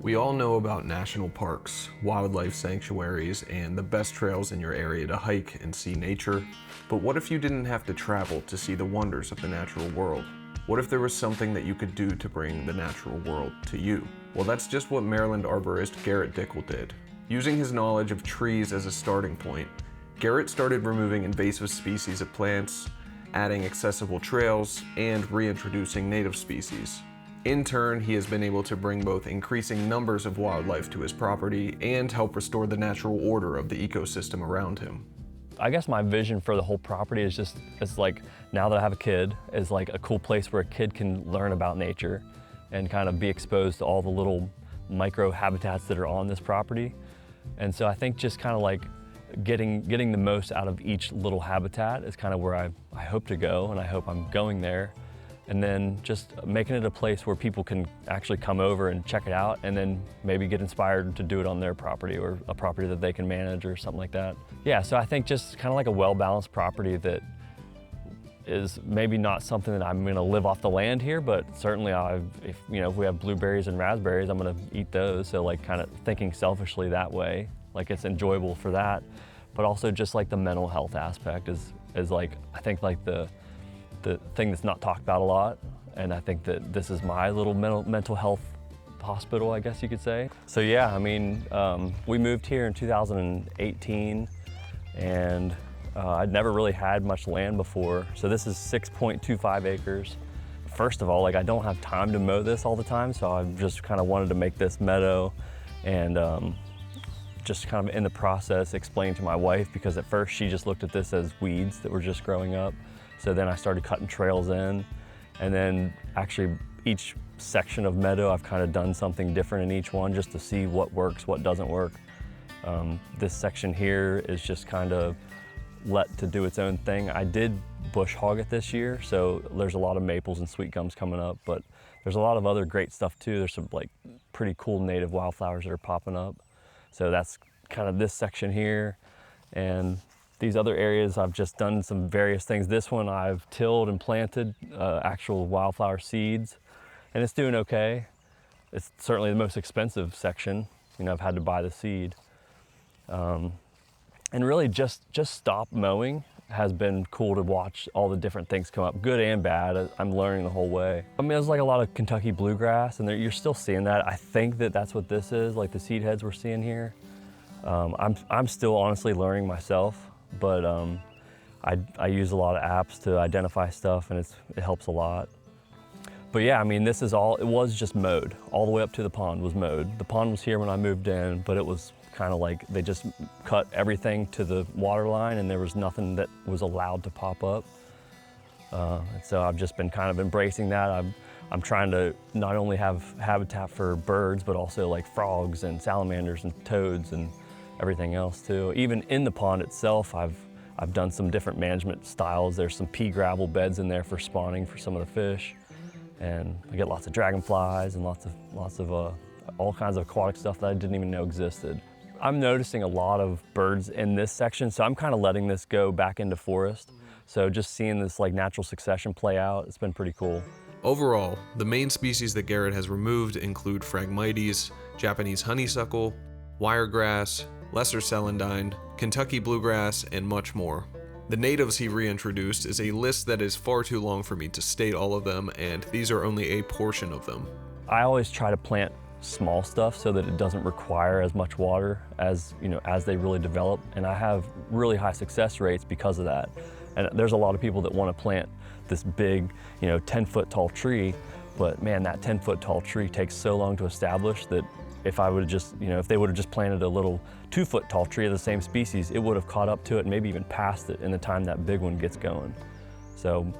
We all know about national parks, wildlife sanctuaries, and the best trails in your area to hike and see nature. But what if you didn't have to travel to see the wonders of the natural world? What if there was something that you could do to bring the natural world to you? Well, that's just what Maryland arborist Garrett Dickel did. Using his knowledge of trees as a starting point, Garrett started removing invasive species of plants, adding accessible trails, and reintroducing native species. In turn, he has been able to bring both increasing numbers of wildlife to his property and help restore the natural order of the ecosystem around him. I guess my vision for the whole property is like, now that I have a kid, is like a cool place where a kid can learn about nature and kind of be exposed to all the little micro habitats that are on this property. And so I think just kind of like getting the most out of each little habitat is kind of where I hope to go, and I hope I'm going there. And then just making it a place where people can actually come over and check it out, and then maybe get inspired to do it on their property or a property that they can manage or something like that. Yeah, so I think just kind of like a well-balanced property that is maybe not something that I'm gonna live off the land here, but certainly if we have blueberries and raspberries, I'm gonna eat those. So like kind of thinking selfishly that way, like it's enjoyable for that, but also just like the mental health aspect is like, I think like the thing that's not talked about a lot. And I think that this is my little mental health hospital, I guess you could say. So yeah, I mean, we moved here in 2018, and I'd never really had much land before. So this is 6.25 acres. First of all, like I don't have time to mow this all the time, so I just kind of wanted to make this meadow, and just kind of in the process explain to my wife, because at first she just looked at this as weeds that were just growing up. So then I started cutting trails in, and then actually each section of meadow I've kind of done something different in each one just to see what works, what doesn't work. This section here is just kind of let to do its own thing. I did bush hog it this year, so there's a lot of maples and sweet gums coming up, but there's a lot of other great stuff too. There's some like pretty cool native wildflowers that are popping up. So that's kind of this section here. And these other areas, I've just done some various things. This one I've tilled and planted actual wildflower seeds, and it's doing okay. It's certainly the most expensive section. I've had to buy the seed. And really just stop mowing has been cool to watch all the different things come up, good and bad. I'm learning the whole way. I mean, there's like a lot of Kentucky bluegrass, and you're still seeing that. I think that that's what this is, like the seed heads we're seeing here. I'm still honestly learning myself, but I use a lot of apps to identify stuff, and it helps a lot. But yeah, I mean, this is all, it was just mowed. All the way up to the pond was mowed. The pond was here when I moved in, but it was kind of like they just cut everything to the water line, and there was nothing that was allowed to pop up. And so I've just been kind of embracing that. I'm trying to not only have habitat for birds, but also like frogs and salamanders and toads and everything else too. Even in the pond itself, I've done some different management styles. There's some pea gravel beds in there for spawning for some of the fish, and I get lots of dragonflies and lots of all kinds of aquatic stuff that I didn't even know existed. I'm noticing a lot of birds in this section, so I'm kind of letting this go back into forest. So just seeing this like natural succession play out, it's been pretty cool. Overall, the main species that Garrett has removed include Phragmites, Japanese honeysuckle, wiregrass, lesser celandine, Kentucky bluegrass, and much more. The natives he reintroduced is a list that is far too long for me to state all of them, and these are only a portion of them. I always try to plant small stuff so that it doesn't require as much water as they really develop, and I have really high success rates because of that. And there's a lot of people that want to plant this big 10-foot tall tree, but man, that 10-foot tall tree takes so long to establish that if I would have just, if they would have just planted a little 2-foot tall tree of the same species, it would have caught up to it and maybe even passed it in the time that big one gets going. So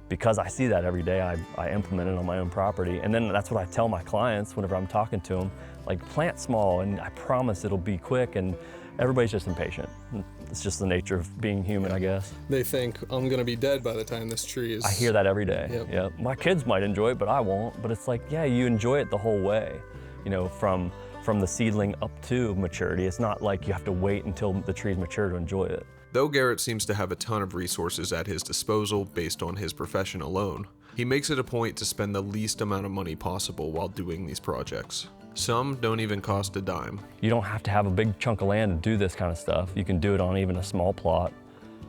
because I see that every day, I implement it on my own property. And then that's what I tell my clients whenever I'm talking to them, like plant small and I promise it'll be quick, and everybody's just impatient. It's just the nature of being human, I guess. They think, I'm gonna be dead by the time this tree is... I hear that every day. Yep. Yeah. My kids might enjoy it, but I won't. But it's like, yeah, you enjoy it the whole way, from the seedling up to maturity. It's not like you have to wait until the tree's mature to enjoy it. Though Garrett seems to have a ton of resources at his disposal based on his profession alone, he makes it a point to spend the least amount of money possible while doing these projects. Some don't even cost a dime. You don't have to have a big chunk of land to do this kind of stuff. You can do it on even a small plot,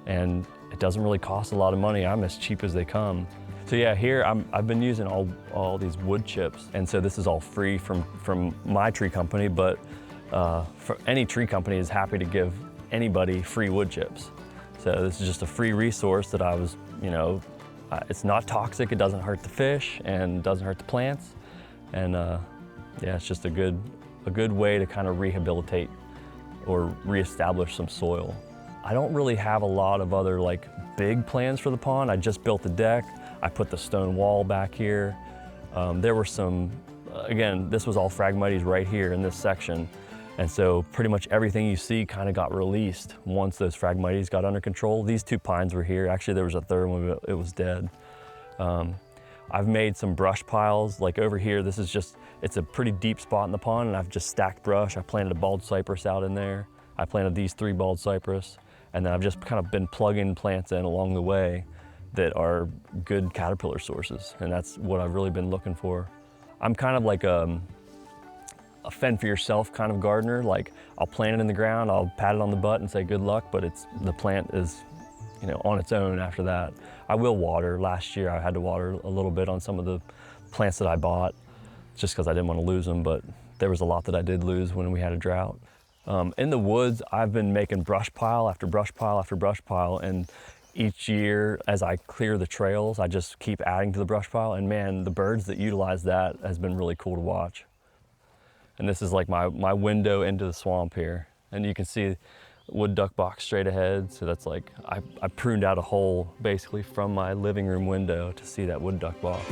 and it doesn't really cost a lot of money. I'm as cheap as they come. So yeah, here I've been using all these wood chips, and so this is all free from my tree company, but for any tree company is happy to give anybody free wood chips. So this is just a free resource that I was, it's not toxic, it doesn't hurt the fish and doesn't hurt the plants, and yeah, it's just a good way to kind of rehabilitate or reestablish some soil. I don't really have a lot of other big plans for the pond. I just built the deck. I put the stone wall back here. There were some, again, this was all Phragmites right here in this section. And so pretty much everything you see kind of got released once those Phragmites got under control. These two pines were here. Actually, there was a third one, but it was dead. I've made some brush piles, like over here. This is just, it's a pretty deep spot in the pond, and I've just stacked brush. I planted a bald cypress out in there. I planted these 3 bald cypress, and then I've just kind of been plugging plants in along the way that are good caterpillar sources, and that's what I've really been looking for. I'm kind of like a fend for yourself kind of gardener. Like, I'll plant it in the ground, I'll pat it on the butt and say good luck, but the plant is on its own after that. I will water. Last year I had to water a little bit on some of the plants that I bought just because I didn't want to lose them, but there was a lot that I did lose when we had a drought. In the woods, I've been making brush pile after brush pile after brush pile, and each year as I clear the trails, I just keep adding to the brush pile, and man, the birds that utilize that has been really cool to watch. And this is like my window into the swamp here. And you can see wood duck box straight ahead. So that's like, I pruned out a hole basically from my living room window to see that wood duck box.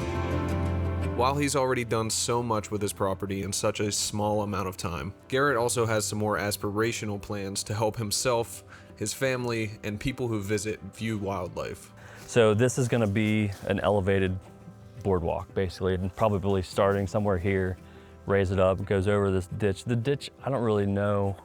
While he's already done so much with his property in such a small amount of time, Garrett also has some more aspirational plans to help himself, his family, and people who visit view wildlife. So this is gonna be an elevated boardwalk, basically, and probably starting somewhere here, raise it up, goes over this ditch. The ditch, I don't really know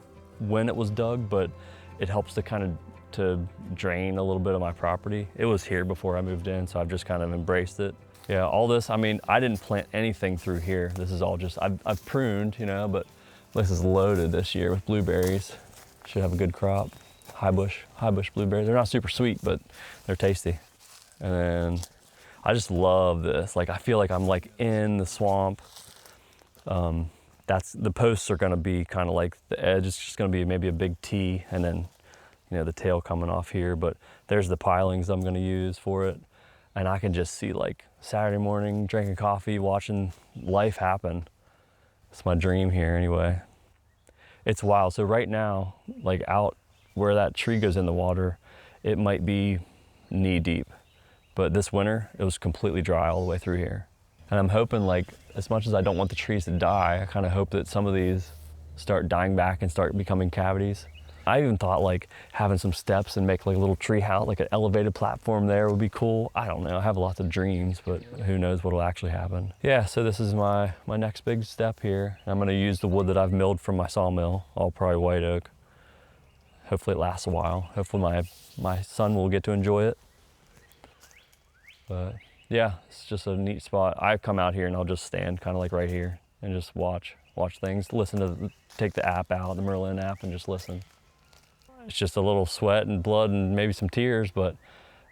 when it was dug, but it helps to drain a little bit of my property. It was here before I moved in, so I've just kind of embraced it. Yeah, all this, I mean, I didn't plant anything through here. This is all just, I've pruned, but this is loaded this year with blueberries. Should have a good crop. High bush blueberries. They're not super sweet, but they're tasty. And then I just love this. Like, I feel like I'm like in the swamp. The posts are gonna be kind of like the edge. It's just gonna be maybe a big T, and then, the tail coming off here. But there's the pilings I'm gonna use for it. And I can just see like Saturday morning, drinking coffee, watching life happen. It's my dream here anyway. It's wild. So right now, like out where that tree goes in the water, it might be knee deep. But this winter, it was completely dry all the way through here. And I'm hoping, like, as much as I don't want the trees to die, I kind of hope that some of these start dying back and start becoming cavities. I even thought like having some steps and make like a little tree house, like an elevated platform there would be cool. I don't know, I have lots of dreams, but who knows what'll actually happen. Yeah, so this is my next big step here. I'm gonna use the wood that I've milled from my sawmill, all probably white oak. Hopefully it lasts a while. Hopefully my son will get to enjoy it. But yeah, it's just a neat spot. I come out here and I'll just stand kind of like right here and just watch things, take the app out, the Merlin app, and just listen. It's just a little sweat and blood and maybe some tears, but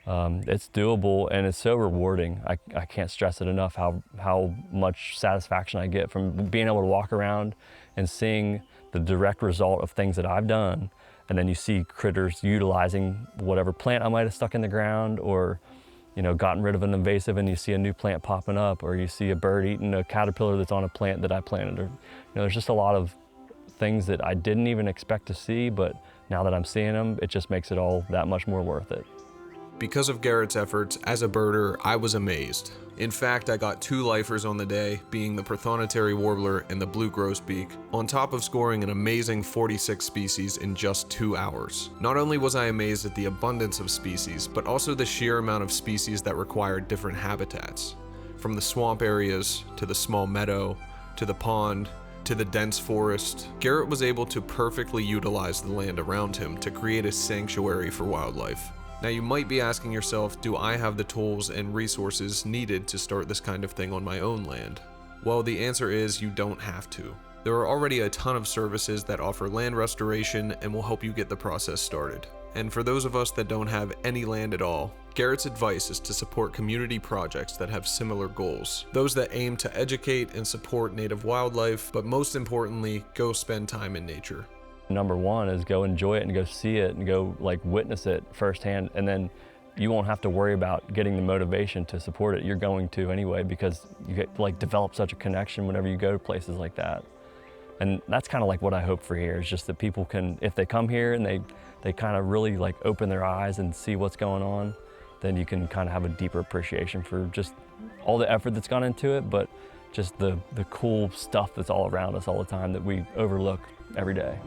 it's doable, and it's so rewarding. I can't stress it enough how much satisfaction I get from being able to walk around and seeing the direct result of things that I've done. And then you see critters utilizing whatever plant I might have stuck in the ground, or gotten rid of an invasive, and you see a new plant popping up, or you see a bird eating a caterpillar that's on a plant that I planted. Or there's just a lot of things that I didn't even expect to see, but now that I'm seeing them, it just makes it all that much more worth it. Because of Garrett's efforts as a birder, I was amazed. In fact, I got 2 lifers on the day, being the Prothonotary warbler and the blue grosbeak, on top of scoring an amazing 46 species in just 2 hours. Not only was I amazed at the abundance of species, but also the sheer amount of species that required different habitats. From the swamp areas, to the small meadow, to the pond, to the dense forest, Garrett was able to perfectly utilize the land around him to create a sanctuary for wildlife. Now you might be asking yourself, do I have the tools and resources needed to start this kind of thing on my own land? Well, the answer is you don't have to. There are already a ton of services that offer land restoration and will help you get the process started. And for those of us that don't have any land at all, Garrett's advice is to support community projects that have similar goals. Those that aim to educate and support native wildlife, but most importantly, go spend time in nature. Number one is go enjoy it and go see it and go like witness it firsthand, and then you won't have to worry about getting the motivation to support it. You're going to anyway, because you get like develop such a connection whenever you go to places like that. And that's kind of like what I hope for here, is just that people can, if they come here and they kind of really like open their eyes and see what's going on, then you can kind of have a deeper appreciation for just all the effort that's gone into it, but just the cool stuff that's all around us all the time that we overlook every day.